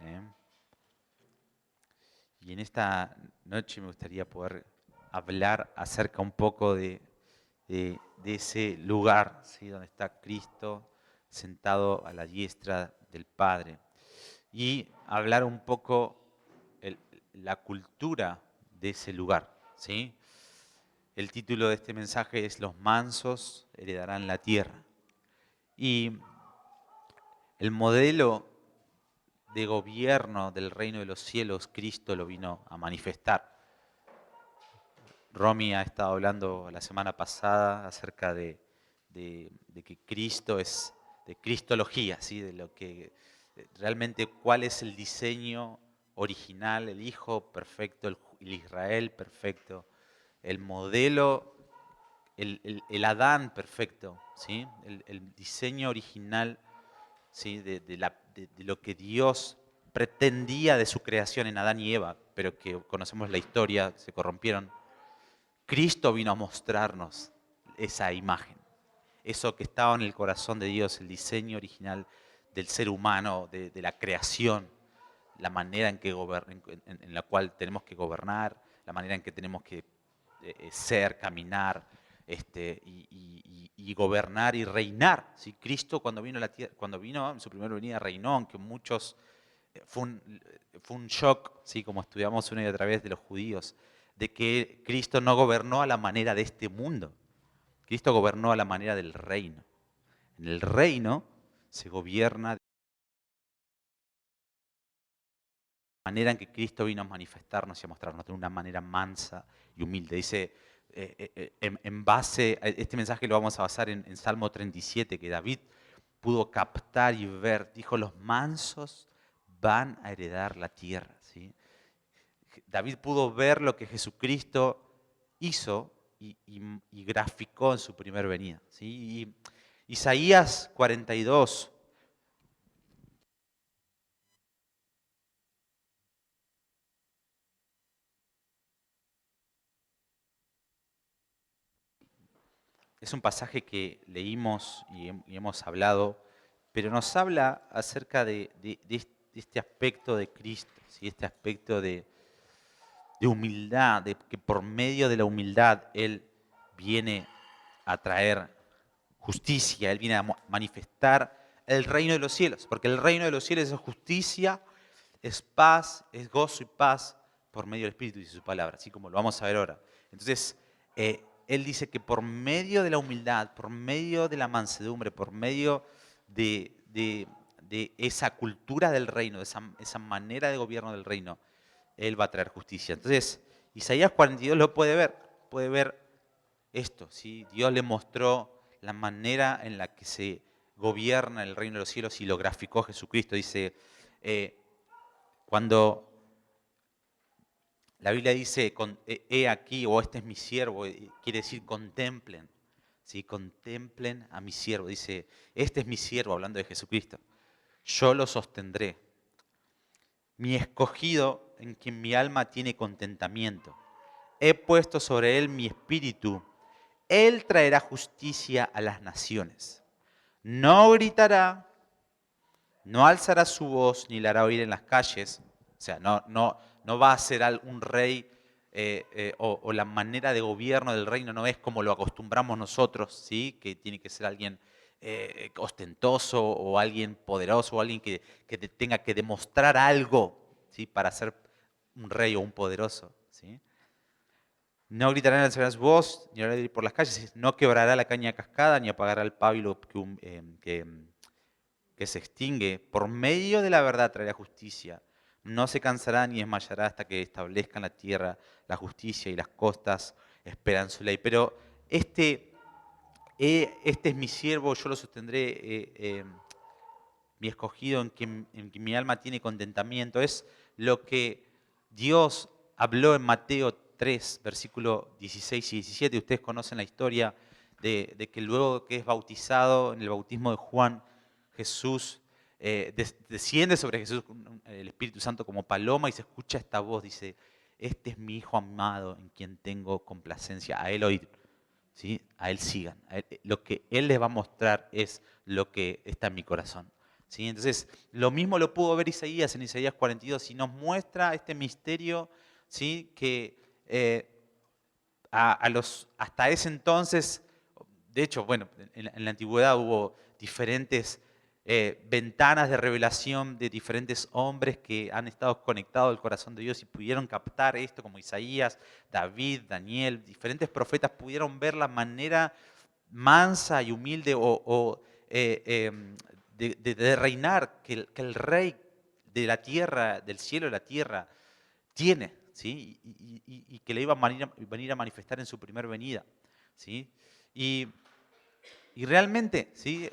¿eh? Y en esta noche me gustaría poder hablar acerca un poco de ese lugar, ¿sí? Donde está Cristo sentado a la diestra del Padre. Y hablar un poco la cultura de ese lugar, ¿sí? El título de este mensaje es Los mansos heredarán la tierra. Y el modelo de gobierno del reino de los cielos, Cristo lo vino a manifestar. Romy ha estado hablando la semana pasada acerca de que Cristo es de cristología, ¿sí? De lo que realmente cuál es el diseño original, el Hijo perfecto, el Israel perfecto, el modelo, el Adán perfecto, ¿sí? El diseño original, ¿sí? De lo que Dios pretendía de su creación en Adán y Eva, pero que conocemos la historia, se corrompieron. Cristo vino a mostrarnos esa imagen, eso que estaba en el corazón de Dios, el diseño original del ser humano, de la creación, la manera en la cual tenemos que gobernar, la manera en que tenemos que ser, caminar, y gobernar y reinar. ¿Sí? Cristo cuando vino a la tierra, cuando vino en su primera venida reinó, aunque muchos fue un shock, ¿sí? Como estudiamos una y otra vez de los judíos, de que Cristo no gobernó a la manera de este mundo. Cristo gobernó a la manera del reino. En el reino se gobierna de la manera en que Cristo vino a manifestarnos y a mostrarnos de una manera mansa y humilde. Dice, en base, este mensaje lo vamos a basar en Salmo 37, que David pudo captar y ver, dijo, los mansos van a heredar la tierra, ¿sí? David pudo ver lo que Jesucristo hizo y graficó en su primer venida, ¿sí? Y Isaías 42 es un pasaje que leímos y hemos hablado, pero nos habla acerca de este aspecto de Cristo, ¿sí? Este aspecto de humildad, de que por medio de la humildad Él viene a traer justicia, Él viene a manifestar el reino de los cielos, porque el reino de los cielos es justicia, es paz, es gozo y paz por medio del Espíritu y de su palabra, así como lo vamos a ver ahora. Entonces, Él dice que por medio de la humildad, por medio de la mansedumbre, por medio de esa cultura del reino, de esa manera de gobierno del reino, Él va a traer justicia. Entonces, Isaías 42 lo puede ver esto, ¿sí? Dios le mostró la manera en la que se gobierna el reino de los cielos y lo graficó Jesucristo. Dice, cuando la Biblia dice, he aquí, o este es mi siervo, quiere decir contemplen, ¿sí? Contemplen a mi siervo. Dice, este es mi siervo, hablando de Jesucristo. Yo lo sostendré. Mi escogido en quien mi alma tiene contentamiento. He puesto sobre él mi espíritu. Él traerá justicia a las naciones. No gritará, no alzará su voz ni la hará oír en las calles. O sea, no va a ser un rey o la manera de gobierno del reino no es como lo acostumbramos nosotros, ¿sí? Que tiene que ser alguien ostentoso o alguien poderoso o alguien que tenga que demostrar algo, ¿sí? Para ser un rey o un poderoso, ¿sí? No gritará ni alzará su voz, ni hará ir por las calles, no quebrará la caña cascada, ni apagará el pábilo que se extingue. Por medio de la verdad traerá justicia. No se cansará ni desmayará hasta que establezca en la tierra la justicia y las costas esperan su ley. Pero este es mi siervo, yo lo sostendré, mi escogido en quien mi alma tiene contentamiento. Es lo que Dios habló en Mateo 3, versículo 16 y 17. Ustedes conocen la historia de que luego que es bautizado en el bautismo de Juan, Jesús desciende sobre Jesús el Espíritu Santo como paloma y se escucha esta voz, dice, este es mi Hijo amado en quien tengo complacencia, a Él oír, ¿sí? A Él sigan. Lo que Él les va a mostrar es lo que está en mi corazón. ¿sí? Entonces, lo mismo lo pudo ver Isaías en Isaías 42 y nos muestra este misterio, ¿sí? Que hasta ese entonces, de hecho, bueno, en la antigüedad hubo diferentes ventanas de revelación de diferentes hombres que han estado conectados al corazón de Dios y pudieron captar esto, como Isaías, David, Daniel, diferentes profetas pudieron ver la manera mansa y humilde de reinar que el rey de la tierra, del cielo y la tierra, tiene, ¿sí? Y que le iba a venir a manifestar en su primer venida, ¿sí? Y, y realmente, ¿sí?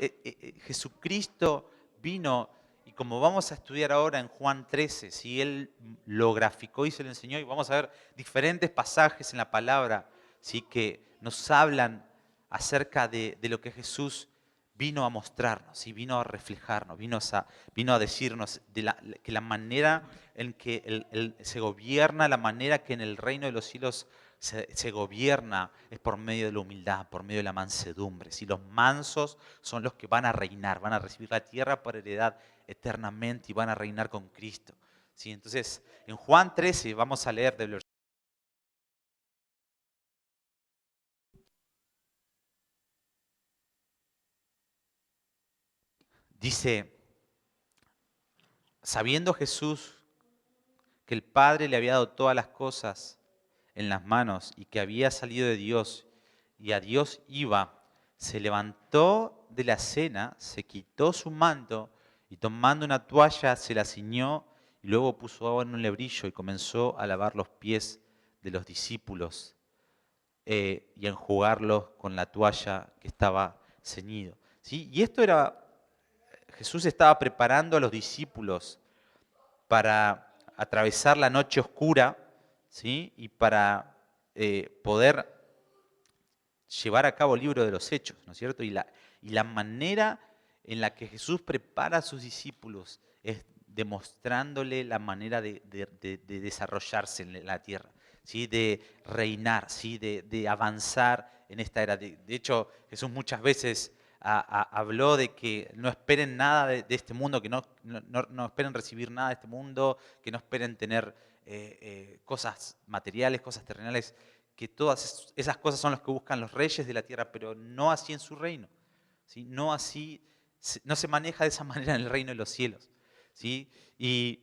Jesucristo vino, y como vamos a estudiar ahora en Juan 13, ¿sí? Él lo graficó y se lo enseñó, y vamos a ver diferentes pasajes en la palabra, ¿sí? Que nos hablan acerca de lo que Jesús vino a mostrarnos, ¿sí? Vino a reflejarnos, vino a decirnos que la manera en que se gobierna, la manera que en el reino de los cielos se gobierna es por medio de la humildad, por medio de la mansedumbre. Si los mansos son los que van a reinar, van a recibir la tierra por heredad eternamente y van a reinar con Cristo. ¿Sí? Entonces, en Juan 13 vamos a leer del versículo. Dice, sabiendo Jesús que el Padre le había dado todas las cosas en las manos y que había salido de Dios y a Dios iba, se levantó de la cena, se quitó su manto y tomando una toalla se la ciñó y luego puso agua en un lebrillo y comenzó a lavar los pies de los discípulos y a enjugarlos con la toalla que estaba ceñido. ¿Sí? Y esto era, Jesús estaba preparando a los discípulos para atravesar la noche oscura, ¿sí? Y para poder llevar a cabo el libro de los Hechos, ¿no es cierto? Y la manera en la que Jesús prepara a sus discípulos es demostrándole la manera de desarrollarse en la tierra, ¿sí? De reinar, ¿sí? De avanzar en esta era. De hecho, Jesús muchas veces habló de que no esperen nada de este mundo, que no esperen recibir nada de este mundo, que no esperen tener cosas materiales, cosas terrenales, que todas esas cosas son las que buscan los reyes de la tierra, pero no así en su reino, ¿sí? No así, no se maneja de esa manera en el reino de los cielos, ¿sí? Y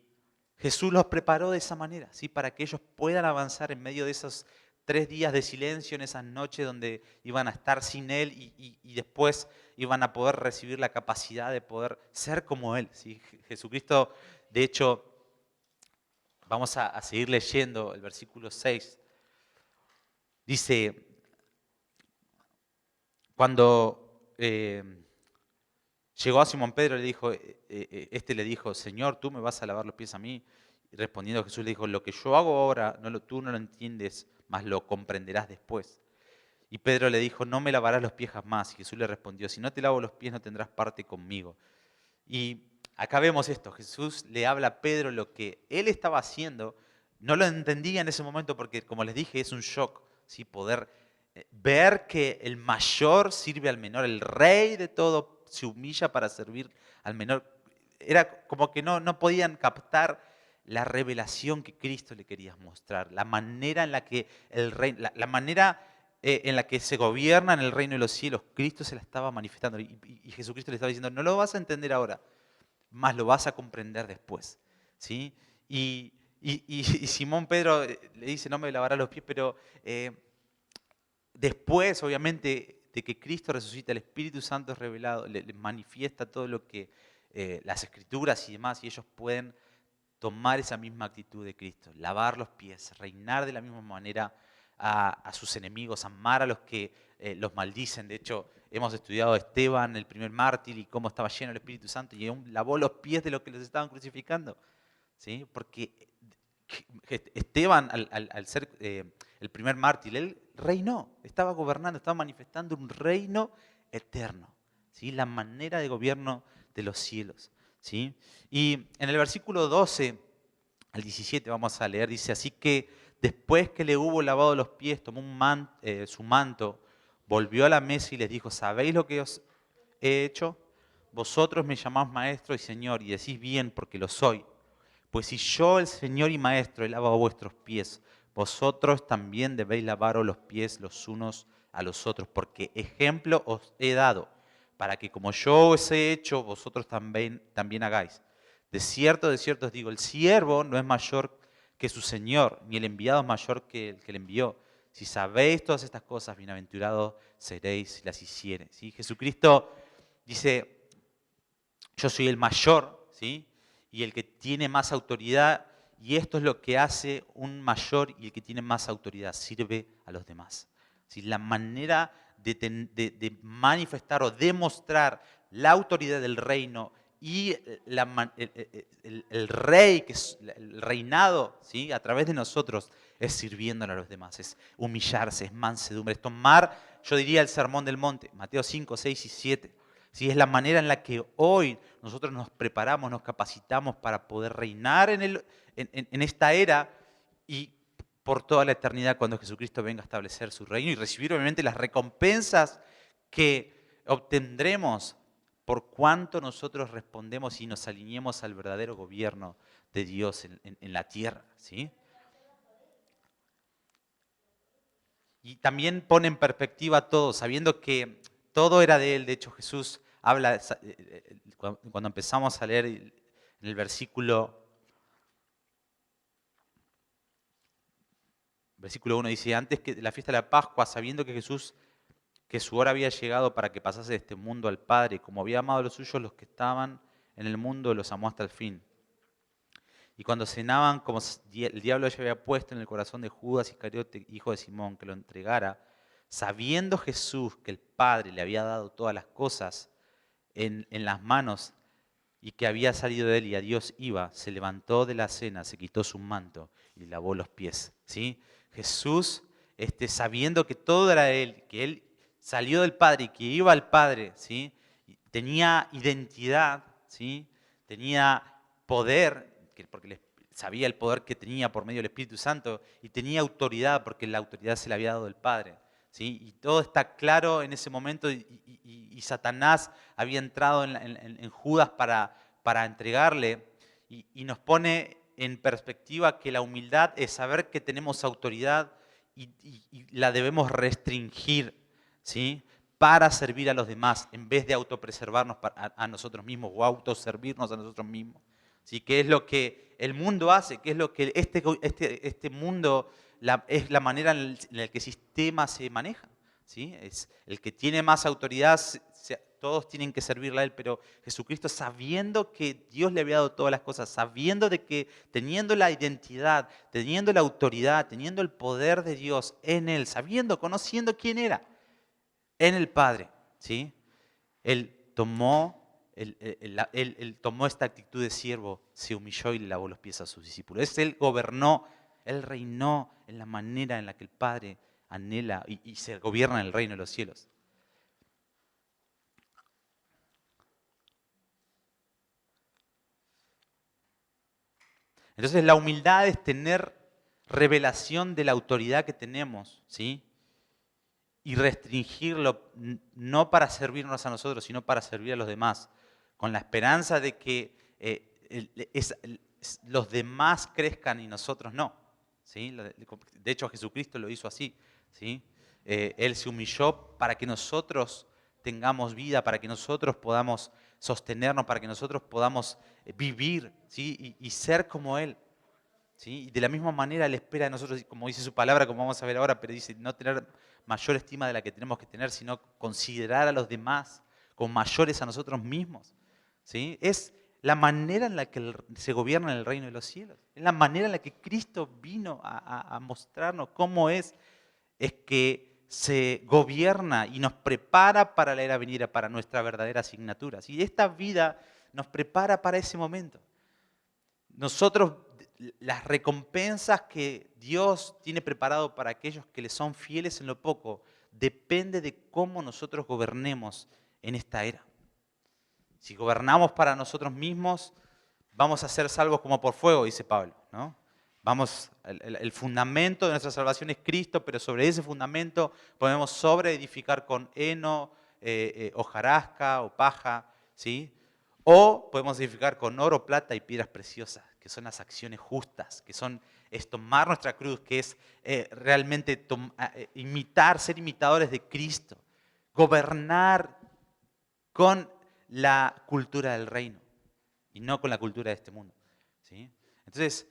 Jesús los preparó de esa manera, ¿sí? Para que ellos puedan avanzar en medio de esos 3 días de silencio, en esas noches donde iban a estar sin Él y después iban a poder recibir la capacidad de poder ser como Él, ¿sí? Jesucristo, de hecho, vamos a seguir leyendo el versículo 6. Dice, cuando llegó a Simón Pedro, este le dijo, Señor, ¿tú me vas a lavar los pies a mí? Y respondiendo Jesús le dijo, lo que yo hago ahora tú no lo entiendes, mas lo comprenderás después. Y Pedro le dijo, no me lavarás los pies jamás. Y Jesús le respondió, si no te lavo los pies no tendrás parte conmigo. Y acá vemos esto, Jesús le habla a Pedro lo que él estaba haciendo, no lo entendía en ese momento porque, como les dije, es un shock, ¿sí? Poder ver que el mayor sirve al menor, el rey de todo se humilla para servir al menor. Era como que no podían captar la revelación que Cristo le quería mostrar, la manera en la que el rey, la manera en la que se gobierna en el reino de los cielos. Cristo se la estaba manifestando y Jesucristo le estaba diciendo, no lo vas a entender ahora, más lo vas a comprender después, ¿sí? Y Simón Pedro le dice, no me lavará los pies, pero después, obviamente, de que Cristo resucita, el Espíritu Santo es revelado, les manifiesta todo lo que las Escrituras y demás, y ellos pueden tomar esa misma actitud de Cristo, lavar los pies, reinar de la misma manera a sus enemigos, amar a los que los maldicen. De hecho, hemos estudiado a Esteban, el primer mártir, y cómo estaba lleno del Espíritu Santo y aún lavó los pies de los que los estaban crucificando, ¿sí? Porque Esteban, al ser el primer mártir, él reinó, estaba gobernando, estaba manifestando un reino eterno, ¿sí? La manera de gobierno de los cielos, ¿sí? Y en el versículo 12 al 17 vamos a leer, dice, así que después que le hubo lavado los pies, tomó su manto, volvió a la mesa y les dijo, ¿sabéis lo que os he hecho? vosotros me llamás maestro y señor, y decís bien porque lo soy. Pues si yo, el Señor y Maestro, he lavado vuestros pies, vosotros también debéis lavaros los pies los unos a los otros, porque ejemplo os he dado, para que como yo os he hecho, vosotros también hagáis. De cierto os digo, el siervo no es mayor que su Señor, ni el enviado es mayor que el que le envió. Si sabéis todas estas cosas, bienaventurados seréis si las hiciereis. ¿Sí? Jesucristo dice, yo soy el mayor, ¿sí? Y el que tiene más autoridad, y esto es lo que hace un mayor y el que tiene más autoridad, sirve a los demás. ¿Sí? La manera de manifestar o demostrar la autoridad del reino y el rey, que es el reinado, ¿sí? A través de nosotros, es sirviéndole a los demás, es humillarse, es mansedumbre, es tomar, yo diría, el sermón del monte, Mateo 5, 6 y 7. ¿Sí? Es la manera en la que hoy nosotros nos preparamos, nos capacitamos para poder reinar en esta era y por toda la eternidad cuando Jesucristo venga a establecer su reino y recibir obviamente las recompensas que obtendremos por cuanto nosotros respondemos y nos alineemos al verdadero gobierno de Dios en la tierra. ¿Sí? Y también pone en perspectiva todo, sabiendo que todo era de Él. De hecho, Jesús habla, cuando empezamos a leer en el versículo 1 dice, antes que la fiesta de la Pascua, sabiendo que su hora había llegado para que pasase de este mundo al Padre, como había amado a los suyos, los que estaban en el mundo, los amó hasta el fin. Y cuando cenaban, como el diablo ya había puesto en el corazón de Judas Iscariote, hijo de Simón, que lo entregara, sabiendo Jesús que el Padre le había dado todas las cosas en las manos y que había salido de él y a Dios iba, se levantó de la cena, se quitó su manto y lavó los pies. ¿Sí? Jesús, sabiendo que todo era de él, que él salió del Padre y que iba al Padre, ¿sí? Tenía identidad, ¿sí? Tenía poder, porque sabía el poder que tenía por medio del Espíritu Santo, y tenía autoridad porque la autoridad se le había dado del Padre. ¿Sí? Y todo está claro en ese momento y Satanás había entrado en Judas para entregarle y nos pone en perspectiva que la humildad es saber que tenemos autoridad y la debemos restringir, ¿sí? Para servir a los demás en vez de autopreservarnos a nosotros mismos o autoservirnos a nosotros mismos. ¿Sí? ¿Qué es lo que el mundo hace? ¿Qué es lo que este mundo es la manera en la que el sistema se maneja? ¿Sí? Es el que tiene más autoridad, todos tienen que servirle a él, pero Jesucristo, sabiendo que Dios le había dado todas las cosas, sabiendo de que teniendo la identidad, teniendo la autoridad, teniendo el poder de Dios en él, sabiendo, conociendo quién era, en el Padre, ¿sí? Él tomó esta actitud de siervo, se humilló y le lavó los pies a sus discípulos. Él gobernó, él reinó en la manera en la que el Padre anhela y se gobierna en el reino de los cielos. Entonces la humildad es tener revelación de la autoridad que tenemos, ¿sí? Y restringirlo no para servirnos a nosotros, sino para servir a los demás, con la esperanza de que los demás crezcan y nosotros no. ¿Sí? De hecho, Jesucristo lo hizo así. ¿Sí? Él se humilló para que nosotros tengamos vida, para que nosotros podamos sostenernos, para que nosotros podamos vivir, ¿sí? y ser como Él. ¿Sí? Y de la misma manera Él espera de nosotros, como dice su palabra, como vamos a ver ahora, pero dice no tener mayor estima de la que tenemos que tener, sino considerar a los demás como mayores a nosotros mismos. ¿Sí? Es la manera en la que se gobierna en el reino de los cielos. Es la manera en la que Cristo vino a mostrarnos cómo es que se gobierna y nos prepara para la era venidera, para nuestra verdadera asignatura. ¿Sí? Esta vida nos prepara para ese momento. Nosotros, las recompensas que Dios tiene preparado para aquellos que le son fieles en lo poco, depende de cómo nosotros gobernemos en esta era. Si gobernamos para nosotros mismos, vamos a ser salvos como por fuego, dice Pablo, ¿no? El fundamento de nuestra salvación es Cristo, pero sobre ese fundamento podemos sobreedificar con heno, hojarasca o paja, ¿sí? O podemos edificar con oro, plata y piedras preciosas, que son las acciones justas, que es tomar nuestra cruz, que es realmente imitar, ser imitadores de Cristo, gobernar con la cultura del reino y no con la cultura de este mundo, ¿sí? Entonces,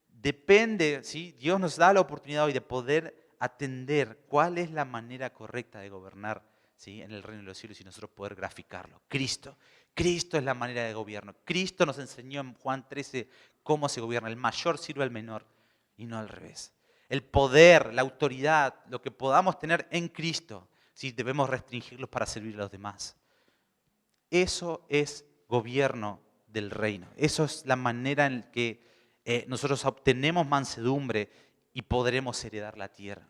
depende, ¿sí? Dios nos da la oportunidad hoy de poder atender cuál es la manera correcta de gobernar, ¿sí? En el reino de los cielos y nosotros poder graficarlo. Cristo. Cristo es la manera de gobierno. Cristo nos enseñó en Juan 13 cómo se gobierna. El mayor sirve al menor y no al revés. El poder, la autoridad, lo que podamos tener en Cristo, ¿sí? Debemos restringirlos para servir a los demás. Eso es gobierno del reino. Eso es la manera en que nosotros obtenemos mansedumbre y podremos heredar la tierra.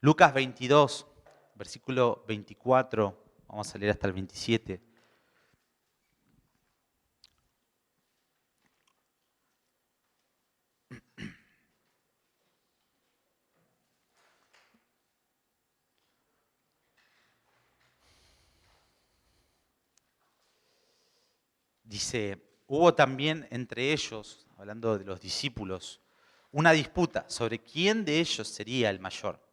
Lucas 22, versículo 24, vamos a leer hasta el 27. Dice, hubo también entre ellos, hablando de los discípulos, una disputa sobre quién de ellos sería el mayor.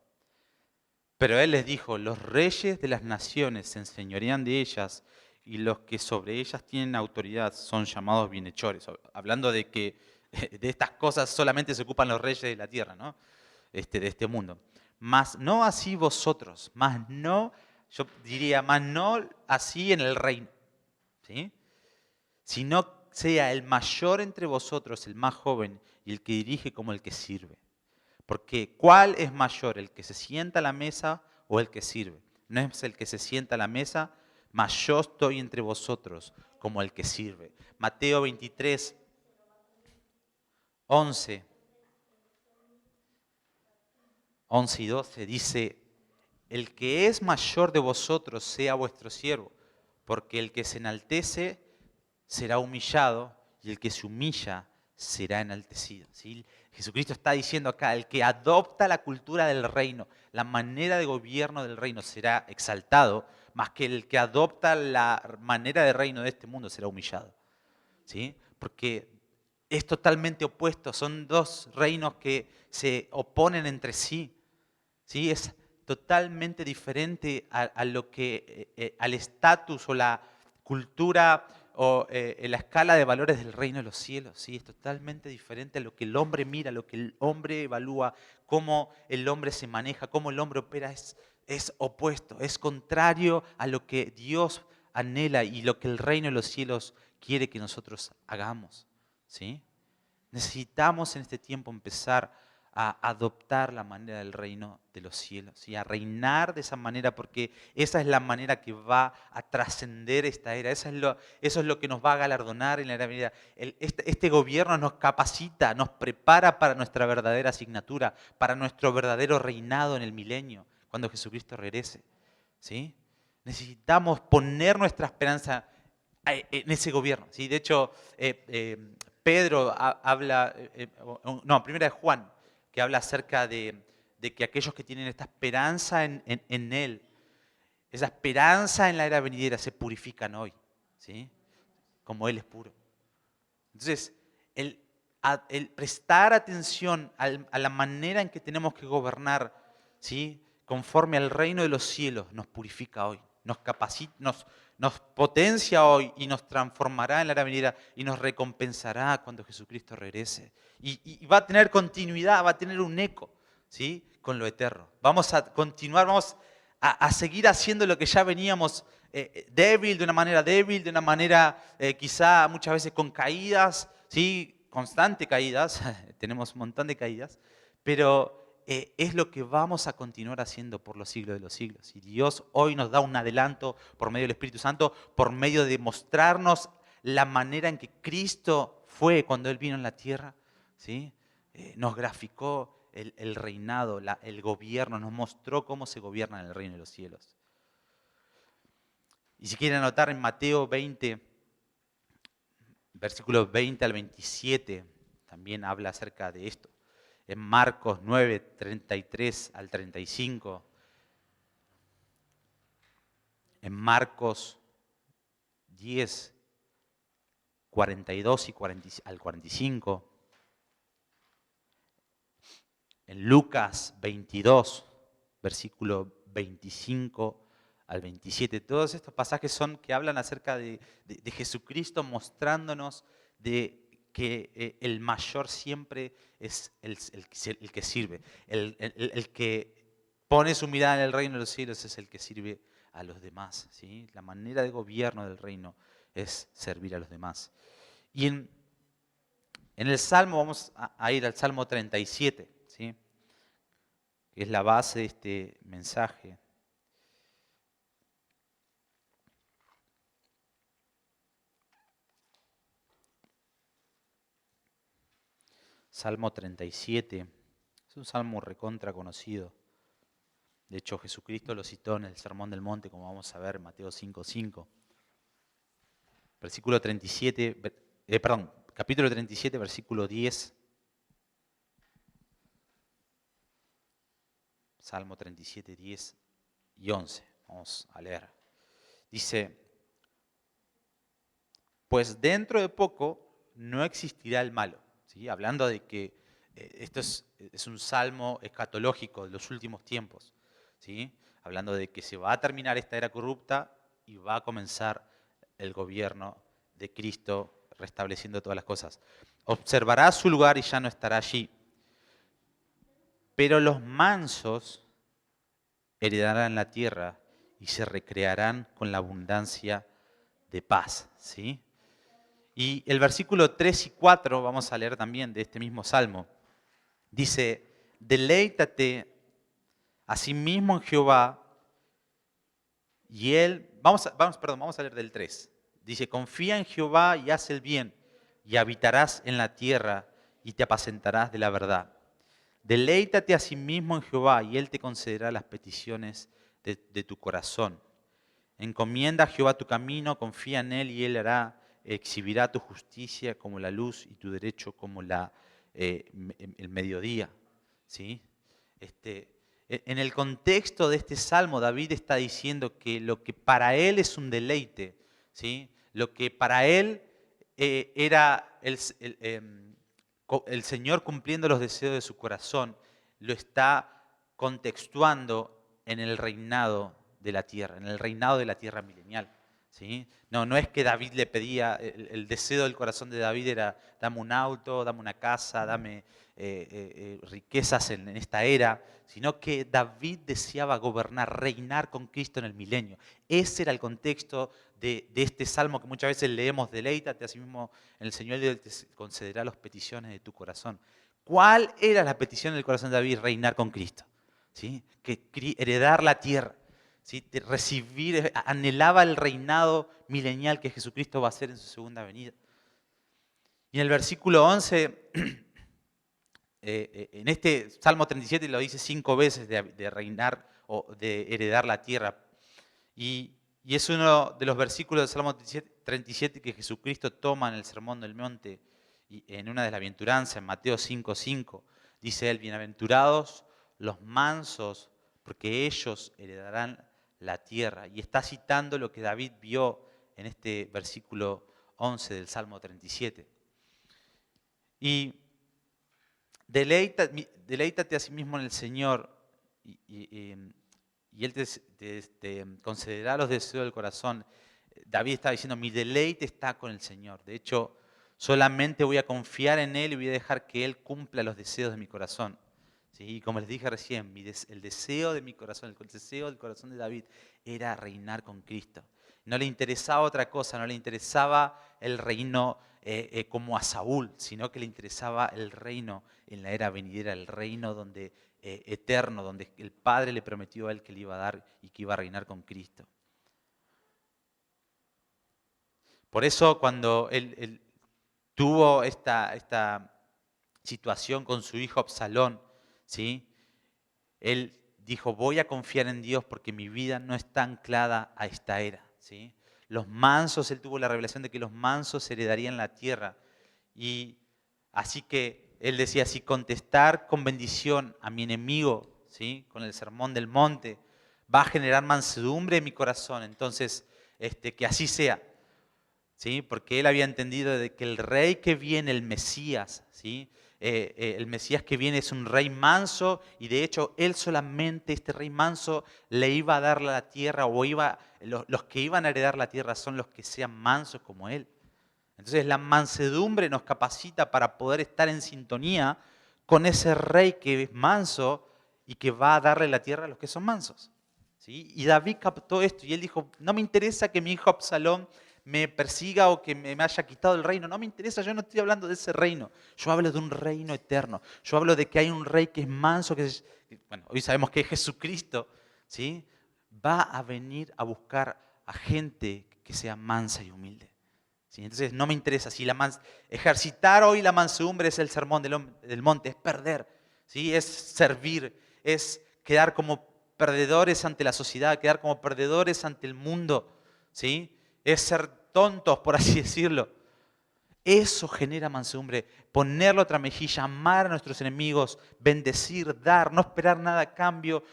Pero él les dijo, los reyes de las naciones se enseñorean de ellas y los que sobre ellas tienen autoridad son llamados bienhechores. Hablando de que de estas cosas solamente se ocupan los reyes de la tierra, ¿no? De este mundo. Mas no así vosotros, más no, yo diría, más no así en el reino, ¿sí? Sino sea el mayor entre vosotros el más joven y el que dirige como el que sirve. Porque ¿cuál es mayor, el que se sienta a la mesa o el que sirve? No es el que se sienta a la mesa, mas yo estoy entre vosotros como el que sirve. Mateo 23, 11, 11 y 12 dice, el que es mayor de vosotros sea vuestro siervo, porque el que se enaltece será humillado y el que se humilla será enaltecido. ¿Sí? Jesucristo está diciendo acá, el que adopta la cultura del reino, la manera de gobierno del reino será exaltado, más que el que adopta la manera de reino de este mundo será humillado. ¿Sí? Porque es totalmente opuesto, son dos reinos que se oponen entre sí. ¿Sí? Es totalmente diferente a lo que, al estatus o la cultura o la escala de valores del reino de los cielos. ¿Sí? Es totalmente diferente a lo que el hombre mira, a lo que el hombre evalúa, cómo el hombre se maneja, cómo el hombre opera. Es opuesto, es contrario a lo que Dios anhela y lo que el reino de los cielos quiere que nosotros hagamos. ¿Sí? Necesitamos en este tiempo empezar a adoptar la manera del reino de los cielos y a reinar de esa manera porque esa es la manera que va a trascender esta era. Eso es lo que nos va a galardonar en la era venidera. Este gobierno nos capacita, nos prepara para nuestra verdadera asignatura, para nuestro verdadero reinado en el milenio, cuando Jesucristo regrese. ¿Sí? Necesitamos poner nuestra esperanza en ese gobierno. ¿Sí? De hecho, Pedro habla, no, primera de Juan, que habla acerca de que aquellos que tienen esta esperanza en Él, esa esperanza en la era venidera, se purifican hoy, ¿sí? Como Él es puro. Entonces, el prestar atención a la manera en que tenemos que gobernar, ¿sí? Conforme al reino de los cielos, nos purifica hoy, nos capacita, nos potencia hoy y nos transformará en la era venidera y nos recompensará cuando Jesucristo regrese. Y va a tener continuidad, va a tener un eco, ¿sí? Con lo eterno. Vamos a continuar, vamos a seguir haciendo lo que ya veníamos débil, de una manera quizá muchas veces con caídas, ¿sí? Constante caídas, tenemos un montón de caídas, pero es lo que vamos a continuar haciendo por los siglos de los siglos. Y Dios hoy nos da un adelanto por medio del Espíritu Santo, por medio de mostrarnos la manera en que Cristo fue cuando Él vino en la tierra, ¿sí? Nos graficó el reinado, el gobierno, nos mostró cómo se gobierna en el reino de los cielos. Y si quieren anotar en Mateo 20, versículos 20 al 27, también habla acerca de esto. En Marcos 9, 33 al 35. En Marcos 10, 42 al 45. En Lucas 22, versículo 25 al 27. Todos estos pasajes son que hablan acerca de Jesucristo mostrándonos de que el mayor siempre es el que sirve. El que pone su mirada en el reino de los cielos es el que sirve a los demás. ¿Sí? La manera de gobierno del reino es servir a los demás. Y en el Salmo, vamos a ir al Salmo 37, ¿sí? Que es la base de este mensaje. Salmo 37, es un salmo recontra conocido. De hecho, Jesucristo lo citó en el Sermón del Monte, como vamos a ver en Mateo 5:5. Versículo 37, capítulo 37, versículo 10. Salmo 37, 10 y 11. Vamos a leer. Dice, pues dentro de poco no existirá el malo. ¿Sí? Hablando de que esto es un salmo escatológico de los últimos tiempos. ¿Sí? Hablando de que se va a terminar esta era corrupta y va a comenzar el gobierno de Cristo restableciendo todas las cosas. Observará su lugar y ya no estará allí. Pero los mansos heredarán la tierra y se recrearán con la abundancia de paz. ¿Sí? Y el versículo 3 y 4, vamos a leer también de este mismo salmo, dice, deleítate a sí mismo en Jehová y Él, vamos a leer del 3, dice, confía en Jehová y haz el bien y habitarás en la tierra y te apacentarás de la verdad. Deleítate a sí mismo en Jehová y Él te concederá las peticiones de tu corazón. Encomienda a Jehová tu camino, confía en Él y Él exhibirá tu justicia como la luz y tu derecho como el mediodía. ¿Sí? En el contexto de este salmo, David está diciendo que lo que para él es un deleite, ¿sí? Lo que para él era el Señor cumpliendo los deseos de su corazón, lo está contextuando en el reinado de la tierra, en el reinado de la tierra milenial. ¿Sí? No es que David le pedía, el deseo del corazón de David era, dame un auto, dame una casa, dame riquezas en esta era, sino que David deseaba gobernar, reinar con Cristo en el milenio. Ese era el contexto de este salmo que muchas veces leemos, deleítate a sí mismo en el Señor y Él te concederá las peticiones de tu corazón. ¿Cuál era la petición del corazón de David? Reinar con Cristo. ¿Sí? Heredar la tierra. ¿Sí? Recibir, anhelaba el reinado milenial que Jesucristo va a hacer en su segunda venida. Y en el versículo 11, en este Salmo 37 lo dice 5 veces de reinar o de heredar la tierra. Y es uno de los versículos del Salmo 37 que Jesucristo toma en el Sermón del Monte, y en una de las bienaventuranzas, en Mateo 5:5, dice él, bienaventurados los mansos, porque ellos heredarán la tierra. Y está citando lo que David vio en este versículo 11 del Salmo 37. Y deleítate a sí mismo en el Señor y Él te concederá los deseos del corazón. David está diciendo, mi deleite está con el Señor. De hecho, solamente voy a confiar en Él y voy a dejar que Él cumpla los deseos de mi corazón. ¿Sí? Y como les dije recién, el deseo de mi corazón, el deseo del corazón de David era reinar con Cristo. No le interesaba otra cosa, no le interesaba el reino como a Saúl, sino que le interesaba el reino en la era venidera, el reino eterno, donde el Padre le prometió a él que le iba a dar y que iba a reinar con Cristo. Por eso cuando él tuvo esta situación con su hijo Absalón, ¿sí? Él dijo, voy a confiar en Dios porque mi vida no está anclada a esta era. ¿Sí? Los mansos, él tuvo la revelación de que los mansos heredarían la tierra. Y así que él decía, si contestar con bendición a mi enemigo, ¿sí? Con el sermón del monte, va a generar mansedumbre en mi corazón. Entonces, que así sea. ¿sí? Porque él había entendido de que el rey que viene, el Mesías, ¿sí? El Mesías que viene es un rey manso y de hecho él solamente, este rey manso, le iba a dar la tierra los que iban a heredar la tierra son los que sean mansos como él. Entonces la mansedumbre nos capacita para poder estar en sintonía con ese rey que es manso y que va a darle la tierra a los que son mansos. ¿Sí? Y David captó esto y él dijo, no me interesa que mi hijo Absalón me persiga o que me haya quitado el reino, no me interesa, yo no estoy hablando de ese reino, yo hablo de un reino eterno, yo hablo de que hay un rey que es manso, bueno, hoy sabemos que es Jesucristo, ¿sí? Va a venir a buscar a gente que sea mansa y humilde. ¿Sí? Entonces no me interesa, si ejercitar hoy la mansedumbre es el sermón del monte, es perder, ¿sí? Es servir, es quedar como perdedores ante la sociedad, quedar como perdedores ante el mundo, ¿sí? Es ser tontos, por así decirlo. Eso genera mansedumbre, poner la otra mejilla, amar a nuestros enemigos, bendecir, dar, no esperar nada a cambio,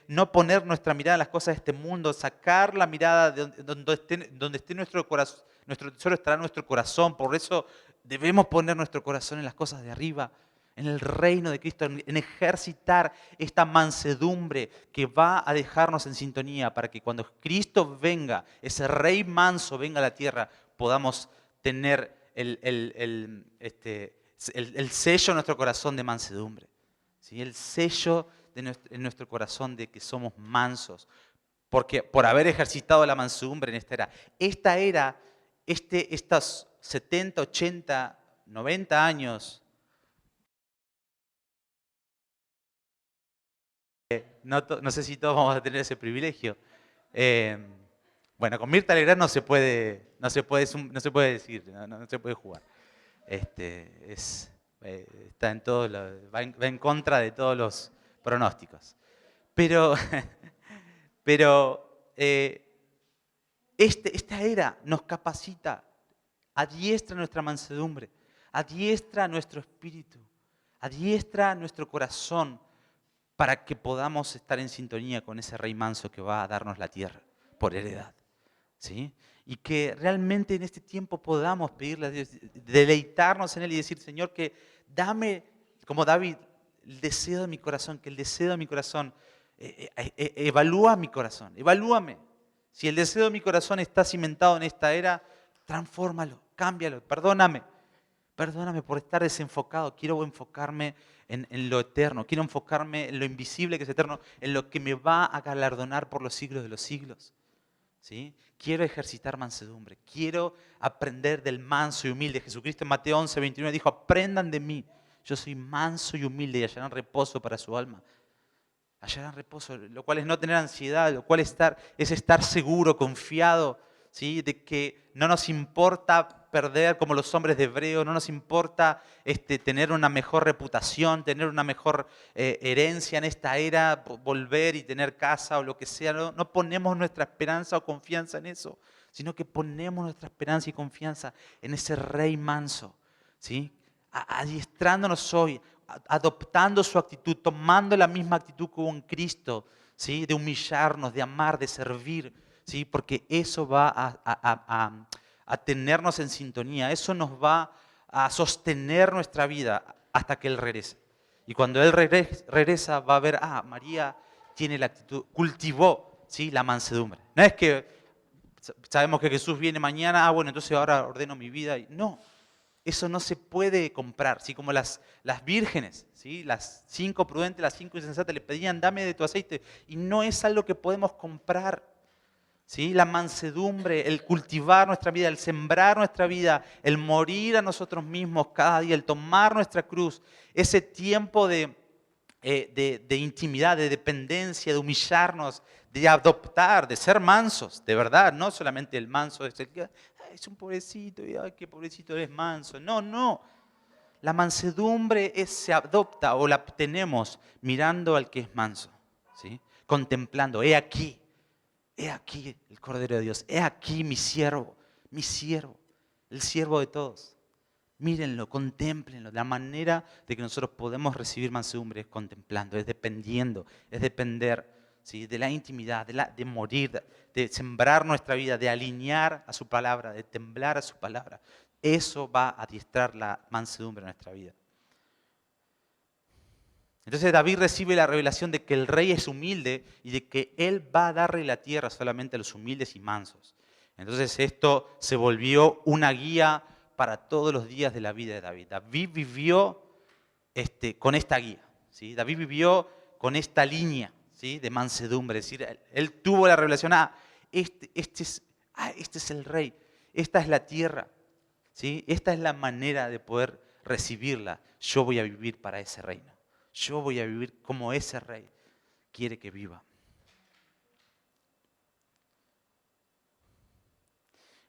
no poner nuestra mirada en las cosas de este mundo, sacar la mirada de donde esté nuestro corazón, nuestro tesoro estará nuestro corazón, por eso debemos poner nuestro corazón en las cosas de arriba, en el reino de Cristo, en ejercitar esta mansedumbre que va a dejarnos en sintonía para que cuando Cristo venga, ese rey manso venga a la tierra, podamos tener el sello en nuestro corazón de mansedumbre. ¿Sí? El sello en nuestro corazón de que somos mansos. Porque por haber ejercitado la mansedumbre en esta era, estos 70, 80, 90 años, no sé si todos vamos a tener ese privilegio. Eh, bueno, con Mirta Legrand no se puede decir, no se puede jugar. Está en va en contra de todos los pronósticos. Pero, pero esta era nos capacita, adiestra nuestra mansedumbre, adiestra nuestro espíritu, adiestra nuestro corazón para que podamos estar en sintonía con ese rey manso que va a darnos la tierra por heredad. ¿Sí? Y que realmente en este tiempo podamos pedirle a Dios, deleitarnos en Él y decir, Señor, que dame, como David, el deseo de mi corazón, que el deseo de mi corazón evalúa mi corazón, evalúame. Si el deseo de mi corazón está cimentado en esta era, transfórmalo, cámbialo, perdóname. Perdóname por estar desenfocado. Quiero enfocarme en lo eterno. Quiero enfocarme en lo invisible que es eterno, en lo que me va a galardonar por los siglos de los siglos. ¿Sí? Quiero ejercitar mansedumbre. Quiero aprender del manso y humilde. Jesucristo en Mateo 11, 21 dijo, aprendan de mí. Yo soy manso y humilde y hallarán reposo para su alma. Hallarán reposo, lo cual es no tener ansiedad, lo cual es estar seguro, confiado, ¿sí? De que no nos importa perder como los hombres de Hebreo, no nos importa tener una mejor reputación, tener una mejor herencia en esta era, volver y tener casa o lo que sea. No ponemos nuestra esperanza o confianza en eso, sino que ponemos nuestra esperanza y confianza en ese rey manso, ¿sí? Adiestrándonos hoy, adoptando su actitud, tomando la misma actitud que hubo en Cristo, ¿sí? De humillarnos, de amar, de servir, ¿sí? Porque eso va a tenernos en sintonía, eso nos va a sostener nuestra vida hasta que Él regrese. Y cuando Él regresa va a ver, María tiene la actitud, cultivó, ¿sí? La mansedumbre. No es que sabemos que Jesús viene mañana, bueno, entonces ahora ordeno mi vida. No. Eso no se puede comprar, ¿sí? Como las vírgenes, ¿sí? Las 5 prudentes, las 5 insensatas le pedían, dame de tu aceite. Y no es algo que podemos comprar, ¿sí? La mansedumbre, el cultivar nuestra vida, el sembrar nuestra vida, el morir a nosotros mismos cada día, el tomar nuestra cruz, ese tiempo de intimidad, de dependencia, de humillarnos, de adoptar, de ser mansos, de verdad, no solamente el manso es el que es un pobrecito, y ay, qué pobrecito eres manso. No, no. La mansedumbre se adopta o la obtenemos mirando al que es manso, ¿sí? Contemplando, he aquí el Cordero de Dios, he aquí mi siervo, el siervo de todos. Mírenlo, contémplenlo. La manera de que nosotros podemos recibir mansedumbre es contemplando, es dependiendo, es depender, ¿sí? De la intimidad, de morir, de sembrar nuestra vida, de alinear a su palabra, de temblar a su palabra. Eso va a adiestrar la mansedumbre en nuestra vida. Entonces David recibe la revelación de que el rey es humilde y de que él va a darle la tierra solamente a los humildes y mansos. Entonces esto se volvió una guía para todos los días de la vida de David. David vivió con esta guía, ¿sí? David vivió con esta línea, ¿sí? De mansedumbre. Es decir, él tuvo la revelación, este es el rey, esta es la tierra, ¿sí? Esta es la manera de poder recibirla. Yo voy a vivir para ese reino. Yo voy a vivir como ese rey quiere que viva.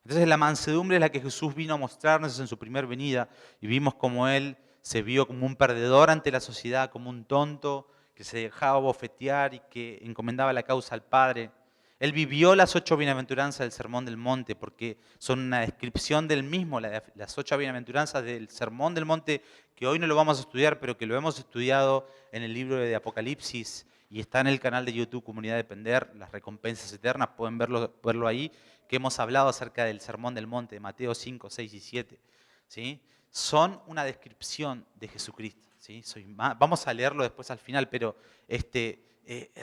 Entonces la mansedumbre es la que Jesús vino a mostrarnos en su primera venida y vimos como Él se vio como un perdedor ante la sociedad, como un tonto que se dejaba bofetear y que encomendaba la causa al Padre. Él vivió las 8 bienaventuranzas del Sermón del Monte porque son una descripción del mismo, las 8 bienaventuranzas del Sermón del Monte, que hoy no lo vamos a estudiar, pero que lo hemos estudiado en el libro de Apocalipsis y está en el canal de YouTube Comunidad de Pender, las recompensas eternas, pueden verlo ahí, que hemos hablado acerca del Sermón del Monte de Mateo 5, 6 y 7. ¿Sí? Son una descripción de Jesucristo. ¿Sí? Vamos a leerlo después al final, pero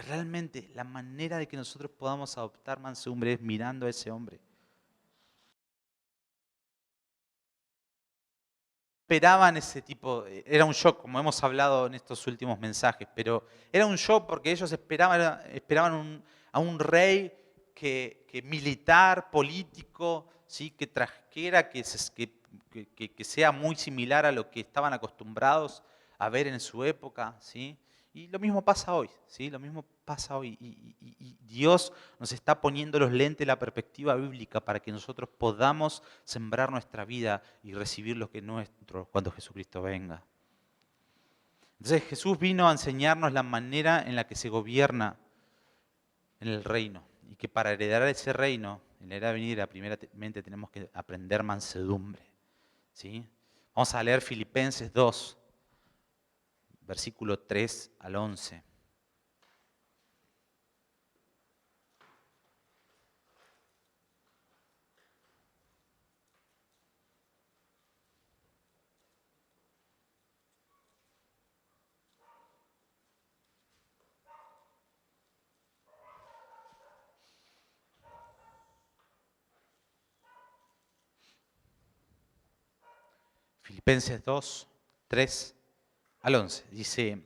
realmente la manera de que nosotros podamos adoptar mansedumbre es mirando a ese hombre. Esperaban ese tipo, era un shock, como hemos hablado en estos últimos mensajes, pero era un shock porque ellos esperaban a un rey que militar, político, ¿sí? Que trajera, que sea muy similar a lo que estaban acostumbrados a ver en su época, ¿sí? Y lo mismo pasa hoy, ¿sí? Lo mismo pasa hoy. Y Dios nos está poniendo los lentes de la perspectiva bíblica para que nosotros podamos sembrar nuestra vida y recibir lo que es nuestro cuando Jesucristo venga. Entonces Jesús vino a enseñarnos la manera en la que se gobierna en el reino. Y que para heredar ese reino, en la era venidera, primeramente tenemos que aprender mansedumbre, ¿sí? Vamos a leer Filipenses 2. Versículo 3 al 11. Filipenses 2, 3 al 11. Dice,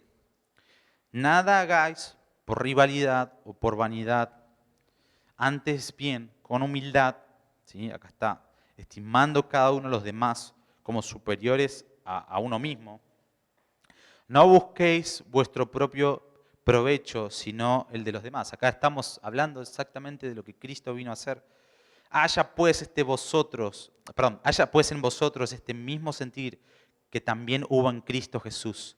nada hagáis por rivalidad o por vanidad, antes bien con humildad, ¿sí? Acá está, estimando cada uno a los demás como superiores a uno mismo. No busquéis vuestro propio provecho, sino el de los demás. Acá estamos hablando exactamente de lo que Cristo vino a hacer. Haya pues en vosotros este mismo sentir que también hubo en Cristo Jesús.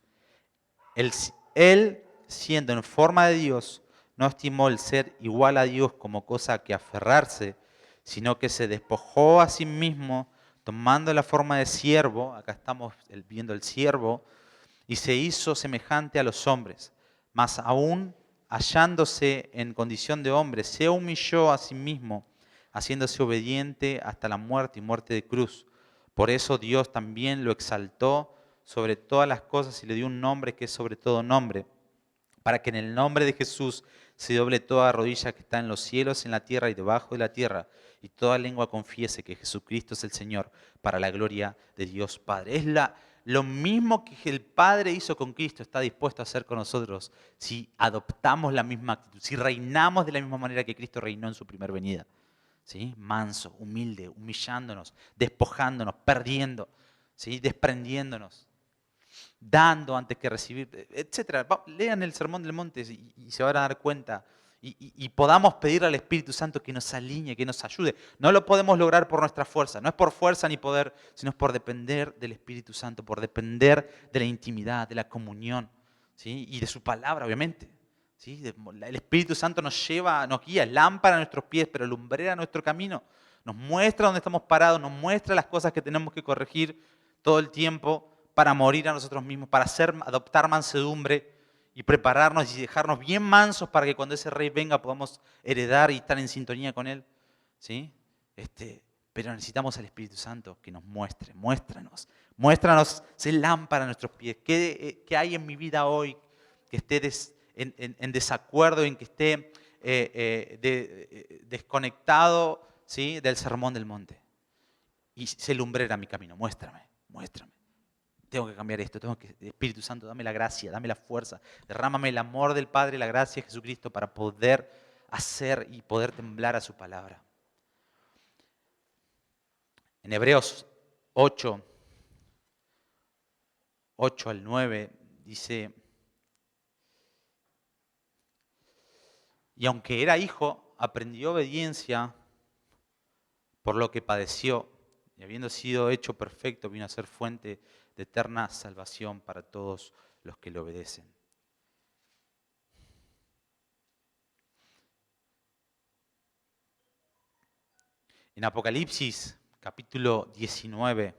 Él, siendo en forma de Dios, no estimó el ser igual a Dios como cosa a que aferrarse, sino que se despojó a sí mismo, tomando la forma de siervo, acá estamos viendo el siervo, y se hizo semejante a los hombres, mas aún hallándose en condición de hombre, se humilló a sí mismo, haciéndose obediente hasta la muerte y muerte de cruz. Por eso Dios también lo exaltó sobre todas las cosas y le dio un nombre que es sobre todo nombre, para que en el nombre de Jesús se doble toda rodilla que está en los cielos, en la tierra y debajo de la tierra, y toda lengua confiese que Jesucristo es el Señor, para la gloria de Dios Padre. Es lo mismo que el Padre hizo con Cristo, está dispuesto a hacer con nosotros si adoptamos la misma actitud, si reinamos de la misma manera que Cristo reinó en su primera venida. ¿Sí? Manso, humilde, humillándonos, despojándonos, perdiendo, ¿sí? Desprendiéndonos, dando antes que recibir, etc. Lean el Sermón del Monte y se van a dar cuenta. Y podamos pedir al Espíritu Santo que nos alinee, que nos ayude. No lo podemos lograr por nuestra fuerza, no es por fuerza ni poder, sino es por depender del Espíritu Santo, por depender de la intimidad, de la comunión, ¿sí? Y de su palabra, obviamente. ¿Sí? El Espíritu Santo nos lleva, nos guía, es lámpara a nuestros pies, pero lumbrera a nuestro camino. Nos muestra dónde estamos parados, nos muestra las cosas que tenemos que corregir todo el tiempo para morir a nosotros mismos, para adoptar mansedumbre y prepararnos y dejarnos bien mansos para que cuando ese rey venga podamos heredar y estar en sintonía con él. ¿Sí? Pero necesitamos al Espíritu Santo que nos muestre, muéstranos, sé lámpara a nuestros pies. ¿Qué hay en mi vida hoy que esté en desacuerdo, en que esté desconectado, ¿sí?, del sermón del monte? Y sé lumbrera mi camino, muéstrame. Tengo que cambiar esto, Espíritu Santo, dame la gracia, dame la fuerza, derrámame el amor del Padre, la gracia de Jesucristo para poder hacer y poder temblar a su palabra. En Hebreos 8 al 9 dice: y aunque era hijo, aprendió obediencia por lo que padeció, y habiendo sido hecho perfecto, vino a ser fuente de eterna salvación para todos los que le obedecen. En Apocalipsis, capítulo 19,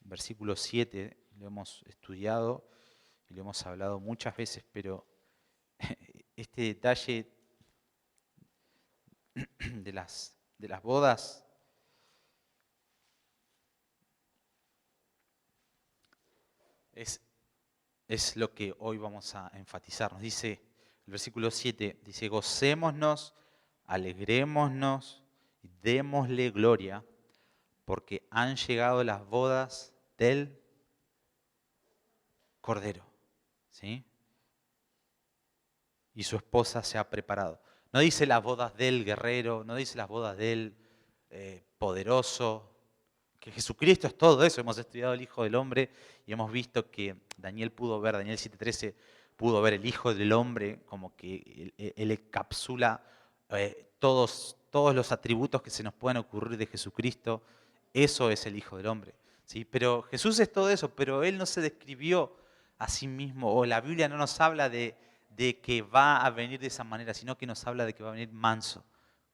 versículo 7, lo hemos estudiado y lo hemos hablado muchas veces, pero este detalle de las bodas es lo que hoy vamos a enfatizar. Nos dice el versículo 7, dice: gocémonos, alegrémonos y démosle gloria, porque han llegado las bodas del Cordero. ¿Sí? Y su esposa se ha preparado. No dice las bodas del guerrero, no dice las bodas del poderoso, que Jesucristo es todo eso. Hemos estudiado el Hijo del Hombre y hemos visto que Daniel 7:13 pudo ver el Hijo del Hombre como que él encapsula todos los atributos que se nos pueden ocurrir de Jesucristo. Eso es el Hijo del Hombre. ¿Sí? Pero Jesús es todo eso, pero Él no se describió a sí mismo, o la Biblia no nos habla de que va a venir de esa manera, sino que nos habla de que va a venir manso,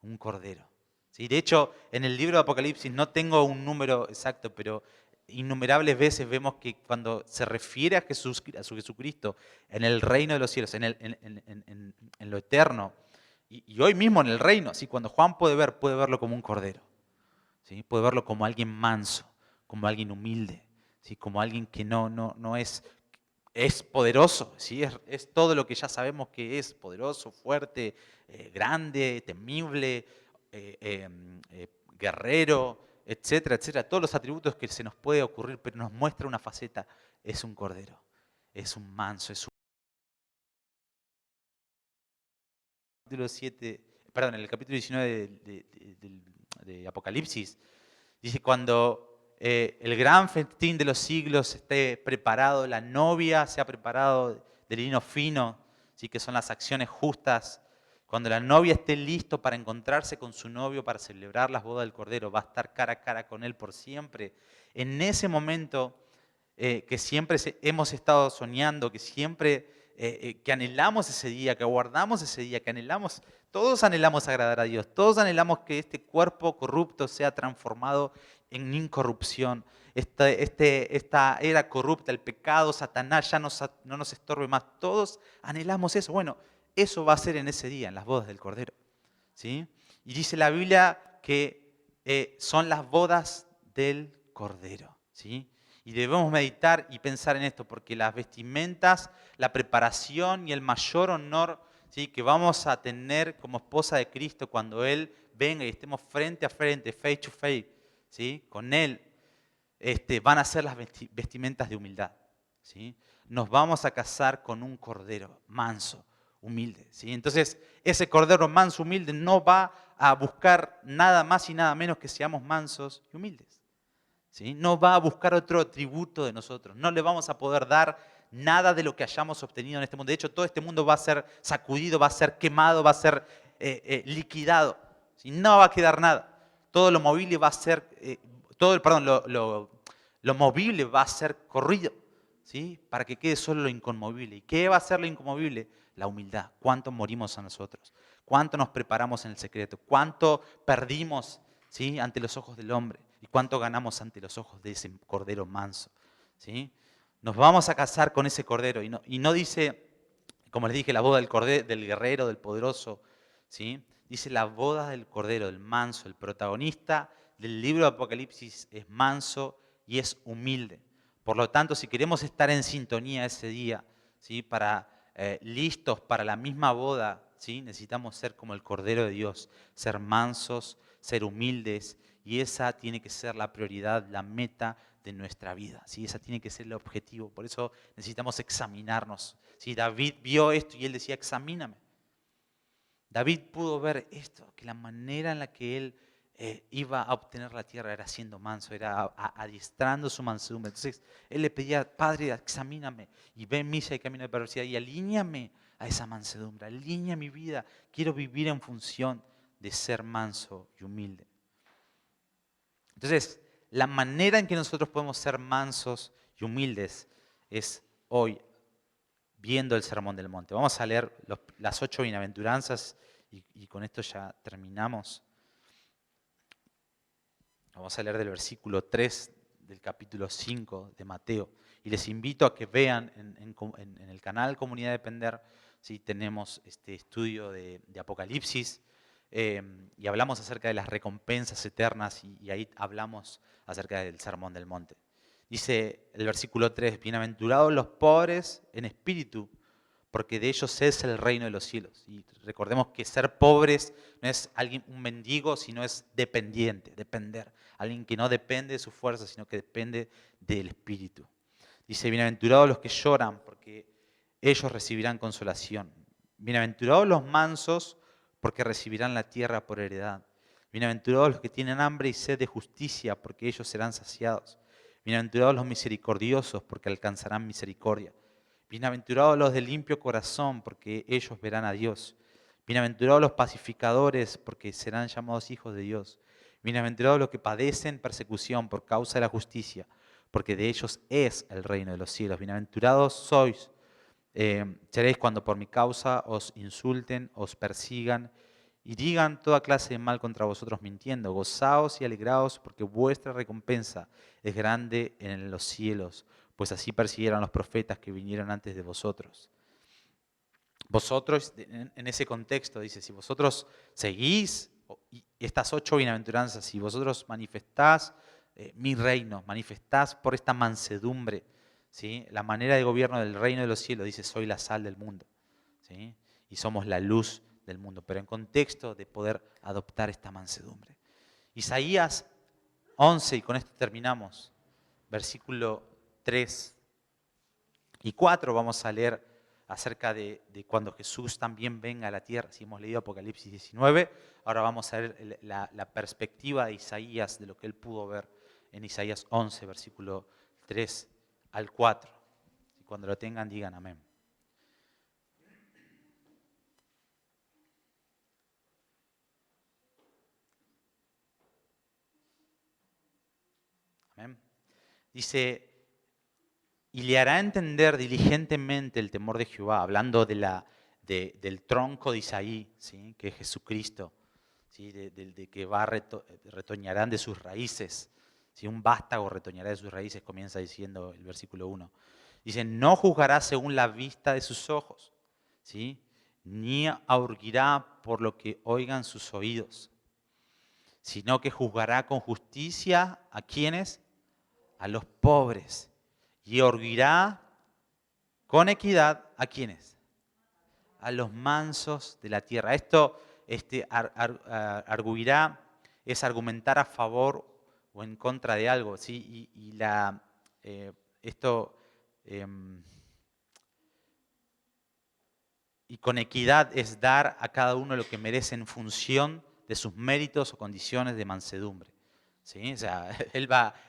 un cordero. ¿Sí? De hecho, en el libro de Apocalipsis no tengo un número exacto, pero innumerables veces vemos que cuando se refiere a su Jesucristo en el reino de los cielos, en lo eterno, y hoy mismo en el reino, ¿sí? Cuando Juan puede verlo como un cordero. ¿Sí? Puede verlo como alguien manso, como alguien humilde, ¿sí? Como alguien que no es poderoso, ¿sí? Es todo lo que ya sabemos que es: poderoso, fuerte, grande, temible, guerrero, etcétera, etcétera. Todos los atributos que se nos puede ocurrir, pero nos muestra una faceta: es un cordero, es un manso, es un... Capítulo 7, perdón, en el capítulo 19 de Apocalipsis, dice: cuando el gran festín de los siglos esté preparado, la novia se ha preparado de lino fino, ¿sí?, que son las acciones justas. Cuando la novia esté listo para encontrarse con su novio, para celebrar las bodas del Cordero, va a estar cara a cara con él por siempre. En ese momento que siempre hemos estado soñando, que siempre que anhelamos ese día, que aguardamos ese día, que anhelamos, todos anhelamos agradar a Dios, todos anhelamos que este cuerpo corrupto sea transformado en incorrupción. Esta era corrupta, el pecado, Satanás ya no nos estorbe más. Todos anhelamos eso. Bueno, eso va a ser en ese día, en las bodas del Cordero. ¿Sí? Y dice la Biblia que son las bodas del Cordero. ¿Sí? Y debemos meditar y pensar en esto, porque las vestimentas, la preparación y el mayor honor, ¿sí?, que vamos a tener como esposa de Cristo cuando Él venga y estemos frente a frente, face to face, ¿sí?, con Él, van a ser las vestimentas de humildad. ¿Sí? Nos vamos a casar con un cordero manso, humilde. ¿Sí? Entonces, ese cordero manso, humilde, no va a buscar nada más y nada menos que seamos mansos y humildes. ¿Sí? No va a buscar otro atributo de nosotros. No le vamos a poder dar nada de lo que hayamos obtenido en este mundo. De hecho, todo este mundo va a ser sacudido, va a ser quemado, va a ser liquidado. ¿Sí? No va a quedar nada. Todo lo movible va a ser, lo movible va a ser corrido, ¿sí?, para que quede solo lo inconmovible. ¿Y qué va a ser lo inconmovible? La humildad. ¿Cuánto morimos a nosotros? ¿Cuánto nos preparamos en el secreto? ¿Cuánto perdimos, ¿sí?, ante los ojos del hombre? ¿Y cuánto ganamos ante los ojos de ese cordero manso? ¿sí? Nos vamos a casar con ese cordero. Y no dice, como les dije, la boda del cordero, del guerrero, del poderoso, ¿sí? Dice la boda del cordero, del manso. El protagonista del libro de Apocalipsis es manso y es humilde. Por lo tanto, si queremos estar en sintonía ese día, ¿sí? Listos para la misma boda, ¿sí? Necesitamos ser como el Cordero de Dios, ser mansos, ser humildes, y esa tiene que ser la prioridad, la meta de nuestra vida, ¿sí? Esa tiene que ser el objetivo. Por eso necesitamos examinarnos. ¿Sí? David vio esto y él decía, examíname. David pudo ver esto, que la manera en la que él iba a obtener la tierra era siendo manso, era adiestrando su mansedumbre. Entonces él le pedía, Padre, examíname y ve en mí si hay camino de perversidad y alíñame a esa mansedumbre, alíña mi vida. Quiero vivir en función de ser manso y humilde. Entonces, la manera en que nosotros podemos ser mansos y humildes es hoy, viendo el Sermón del Monte. Vamos a leer las 8 bienaventuranzas y con esto ya terminamos. Vamos a leer del versículo 3 del capítulo 5 de Mateo. Y les invito a que vean en el canal Comunidad de Pender, si tenemos este estudio de Apocalipsis, y hablamos acerca de las recompensas eternas y ahí hablamos acerca del Sermón del Monte. Dice el versículo 3, bienaventurados los pobres en espíritu, porque de ellos es el reino de los cielos. Y recordemos que ser pobres no es un mendigo, sino es dependiente, depender. Alguien que no depende de su fuerza, sino que depende del Espíritu. Dice, bienaventurados los que lloran, porque ellos recibirán consolación. Bienaventurados los mansos, porque recibirán la tierra por heredad. Bienaventurados los que tienen hambre y sed de justicia, porque ellos serán saciados. Bienaventurados los misericordiosos, porque alcanzarán misericordia. Bienaventurados los de limpio corazón, porque ellos verán a Dios. Bienaventurados los pacificadores, porque serán llamados hijos de Dios. Bienaventurados los que padecen persecución por causa de la justicia, porque de ellos es el reino de los cielos. Bienaventurados sois, seréis cuando por mi causa os insulten, os persigan y digan toda clase de mal contra vosotros mintiendo. Gozaos y alegraos, porque vuestra recompensa es grande en los cielos, pues así persiguieron a los profetas que vinieron antes de vosotros. Vosotros, en ese contexto, dice, si vosotros seguís estas 8 bienaventuranzas, si vosotros manifestás mi reino, manifestás por esta mansedumbre, ¿sí? La manera de gobierno del reino de los cielos, dice, soy la sal del mundo, ¿sí? Y somos la luz del mundo, pero en contexto de poder adoptar esta mansedumbre. Isaías 11, y con esto terminamos, versículo 3 y 4 vamos a leer acerca de cuando Jesús también venga a la tierra. Si hemos leído Apocalipsis 19, ahora vamos a ver la perspectiva de Isaías, de lo que él pudo ver en Isaías 11, versículo 3 al 4. Y cuando lo tengan, digan amén. Amén. Dice, y le hará entender diligentemente el temor de Jehová, hablando del tronco de Isaí, ¿sí? Que es Jesucristo, ¿sí? De que retoñarán de sus raíces, ¿sí? Un vástago retoñará de sus raíces, comienza diciendo el versículo 1. Dice, no juzgará según la vista de sus ojos, ¿sí? Ni ahurgirá por lo que oigan sus oídos, sino que juzgará con justicia a quienes, a los pobres, y orgullará con equidad a quienes, a los mansos de la tierra. Esto arguirá es argumentar a favor o en contra de algo, ¿sí? Esto y con equidad es dar a cada uno lo que merece en función de sus méritos o condiciones de mansedumbre. ¿Sí? O sea,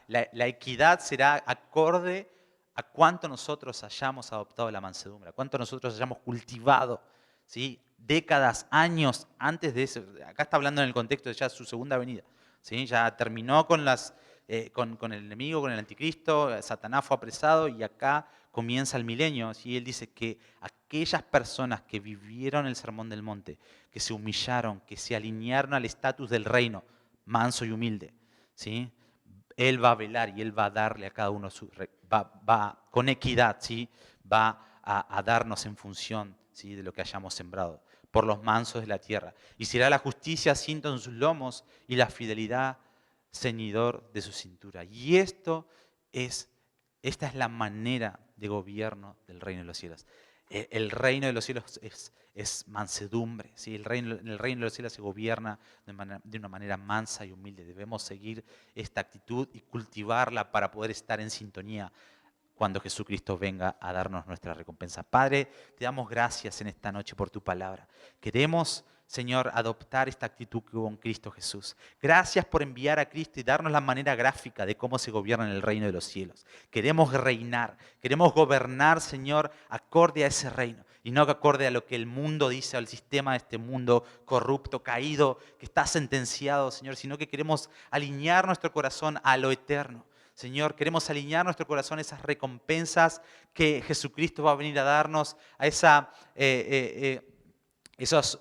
la equidad será acorde a cuánto nosotros hayamos adoptado la mansedumbre, a cuánto nosotros hayamos cultivado, ¿sí? Décadas, años antes de eso. Acá está hablando en el contexto de ya su segunda venida. ¿Sí? Ya terminó con el enemigo, con el anticristo, Satanás fue apresado y acá comienza el milenio. ¿Sí? Él dice que aquellas personas que vivieron el Sermón del Monte, que se humillaron, que se alinearon al estatus del reino, manso y humilde, ¿sí? Él va a velar y Él va a darle a cada uno va con equidad, ¿sí? Va a darnos en función, ¿sí? De lo que hayamos sembrado, por los mansos de la tierra. Y será la justicia cinto en sus lomos y la fidelidad ceñidor de su cintura. Y esta es la manera de gobierno del reino de los cielos. El reino de los cielos es mansedumbre, ¿sí? En el reino de los cielos se gobierna de una manera mansa y humilde. Debemos seguir esta actitud y cultivarla para poder estar en sintonía cuando Jesucristo venga a darnos nuestra recompensa. Padre, te damos gracias en esta noche por tu palabra. Queremos, Señor, adoptar esta actitud que hubo en Cristo Jesús. Gracias por enviar a Cristo y darnos la manera gráfica de cómo se gobierna en el reino de los cielos. Queremos reinar, queremos gobernar, Señor, acorde a ese reino y no acorde a lo que el mundo dice, al sistema de este mundo corrupto, caído, que está sentenciado, Señor, sino que queremos alinear nuestro corazón a lo eterno. Señor, queremos alinear nuestro corazón a esas recompensas que Jesucristo va a venir a darnos, a esos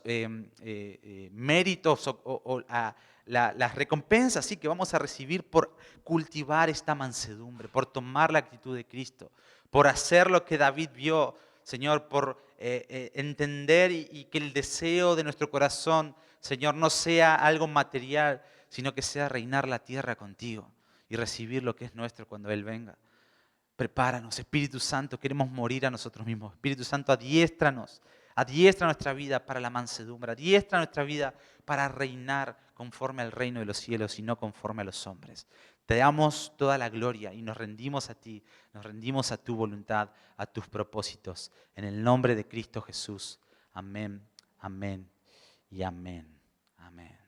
méritos o a las recompensas sí, que vamos a recibir por cultivar esta mansedumbre, por tomar la actitud de Cristo, por hacer lo que David vio, Señor, por entender y que el deseo de nuestro corazón, Señor, no sea algo material, sino que sea reinar la tierra contigo y recibir lo que es nuestro cuando Él venga. Prepáranos, Espíritu Santo, queremos morir a nosotros mismos. Espíritu Santo, adiéstranos, adiestra nuestra vida para la mansedumbre, adiestra nuestra vida para reinar conforme al reino de los cielos y no conforme a los hombres. Te damos toda la gloria y nos rendimos a ti, nos rendimos a tu voluntad, a tus propósitos. En el nombre de Cristo Jesús. Amén, amén y amén. Amén.